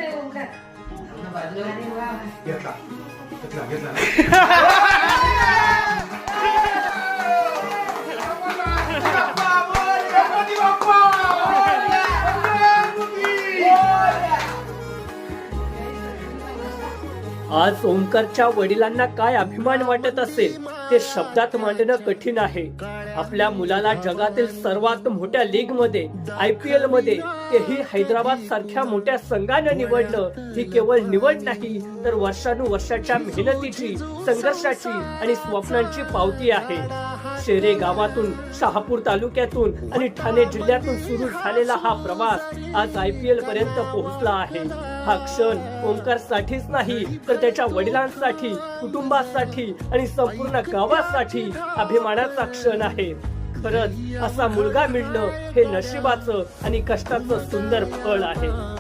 दिसतोय ओंकार. अरे वा. घेतला घेतला घेतला आज ओंकारच्या वडिलांना काय अभिमान वाटत असेल ते शब्दात मांडणं कठीण आहे. आपल्या मुलाला जगातील सर्वात मोठ्या लीग मध्ये IPL मध्ये तेही हैदराबाद सारख्या मोठ्या संघानं निवडणं ही केवळ निवड नाही तर वर्षानुवर्षाच्या मेहनतीची, संघर्षाची आणि स्वप्नांची पावती आहे. शेरे गावातून, शहापूर तालुक्यातून आणि ठाणे जिल्ह्यातून सुरू झालेला हा प्रवास आज IPL पर्यंत पोहोचला आहे. हा क्षण ओंकार साठीच नाही तर त्याच्या वडिलांसाठी, कुटुंबासाठी आणि संपूर्ण गावासाठी अभिमानाचा क्षण आहे. खरंच असा मुलगा मिळणं हे नशिबाचं आणि कष्टाचं सुंदर फळ आहे.